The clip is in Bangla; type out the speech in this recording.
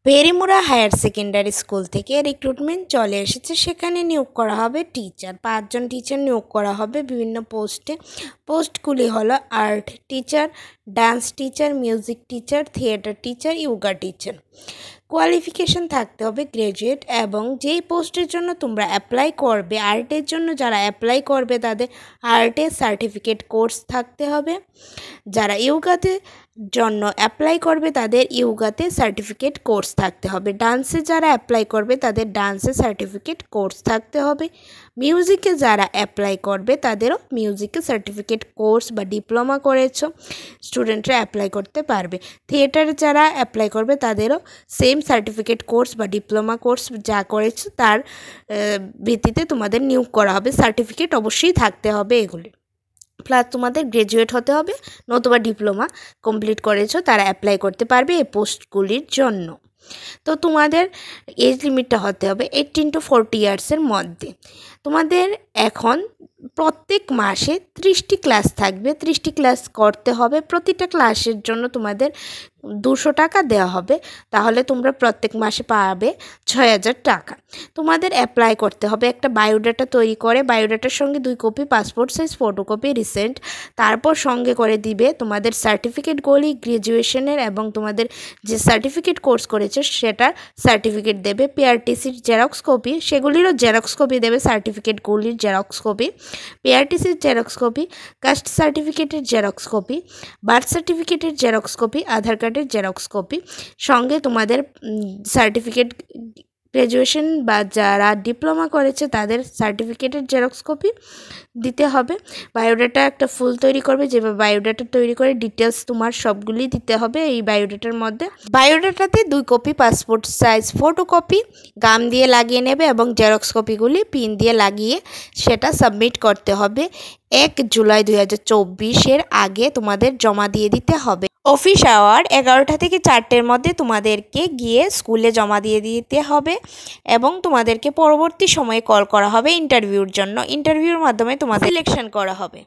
পেরিমুরা হায়ার সেকেন্ডারি স্কুল থেকে রিক্রুটমেন্ট চলে এসেছে। সেখানে নিয়োগ করা হবে টিচার, 5 জন টিচার নিয়োগ করা হবে বিভিন্ন পোস্টে। পোস্টগুলি হলো art teacher, dance teacher, music teacher, theatre teacher, yoga teacher. Qualification থাকতে হবে গ্র্যাজুয়েট, এবং যেই পোস্টের জন্য তোমরা অ্যাপ্লাই করবে, আর্টের জন্য যারা অ্যাপ্লাই করবে তাদের আর্টের সার্টিফিকেট কোর্স থাকতে হবে। যারা ইয়োগাতে জন্য অ্যাপ্লাই করবে তাদের ইয়োগাতে সার্টিফিকেট কোর্স থাকতে হবে। ডান্সে যারা অ্যাপ্লাই করবে তাদের ডান্সে সার্টিফিকেট কোর্স থাকতে হবে। মিউজিকে যারা অ্যাপ্লাই করবে তাদেরও মিউজিকে সার্টিফিকেট কোর্স বা ডিপ্লোমা করেছো স্টুডেন্টরা অ্যাপ্লাই করতে পারবে। থিয়েটারে যারা অ্যাপ্লাই করবে তাদেরও সেম সার্টিফিকেট কোর্স বা ডিপ্লোমা কোর্স যা করেছো তার ভিত্তিতে তোমাদের নিয়োগ করা হবে। সার্টিফিকেট অবশ্যই থাকতে হবে এগুলি, প্লাস তোমাদের গ্র্যাজুয়েট হতে হবে, নতুবা ডিপ্লোমা কমপ্লিট করেছো তারা অ্যাপ্লাই করতে পারবে এই পোস্টগুলির জন্য। তো তোমাদের এজ লিমিটটা হতে হবে 18 to 40 ইয়ার্সের মধ্যে। তোমাদের এখন প্রত্যেক মাসে 30টি ক্লাস থাকবে, 30টি ক্লাস করতে হবে। প্রতিটা ক্লাসের জন্য তোমাদের 200 টাকা দেওয়া হবে, তাহলে তোমরা প্রত্যেক মাসে পাবে 6000 টাকা। তোমাদের অ্যাপ্লাই করতে হবে একটা বায়োডাটা তৈরি করে, বায়োডাটার সঙ্গে 2 copy passport size photocopy recent, তারপর সঙ্গে করে দিবে তোমাদের সার্টিফিকেটগুলি গ্র্যাজুয়েশনের, এবং তোমাদের যে সার্টিফিকেট কোর্স করেছে সেটার সার্টিফিকেট দেবে। পিআরটিসির জেরক্স কপি, সেগুলিরও জেরক্স কপি দেবে, সার্টিফিকেটগুলির জেরক্স কপি, পিআরটিসির জেরক্স কপি, কাস্ট সার্টিফিকেটের জেরক্স কপি, বার্থ সার্টিফিকেটের জেরক্স কপি, আধার কার্ডের জেরক্স কপি, সঙ্গে তোমাদের সার্টিফিকেট গ্র্যাজুয়েশন বা যারা ডিপ্লোমা করেছে তাদের সার্টিফিকেটের জেরক্স কপি দিতে হবে। বায়োডাটা একটা ফুল তৈরি করবে, যেভাবে বায়োডাটা তৈরি করে ডিটেলস তোমার সবগুলি দিতে হবে এই বায়োডাটার মধ্যে। বায়োডাটাতে 2 কপি পাসপোর্ট সাইজ ফটোকপি গাম দিয়ে লাগিয়ে নেবে, এবং জেরক্স কপিগুলি পিন দিয়ে লাগিয়ে সেটা সাবমিট করতে হবে। 1 জুলাই 2024 আগে তোমাদের জমা দিয়ে দিতে হবে। অফিস আওয়ার 11টা থেকে 4টের মধ্যে তোমাদেরকে গিয়ে স্কুলে জমা দিয়ে দিতে হবে, এবং তোমাদেরকে পরবর্তী সময়ে কল করা হবে ইন্টারভিউর জন্য। ইন্টারভিউর মাধ্যমে তোমাদের সিলেকশন করা হবে।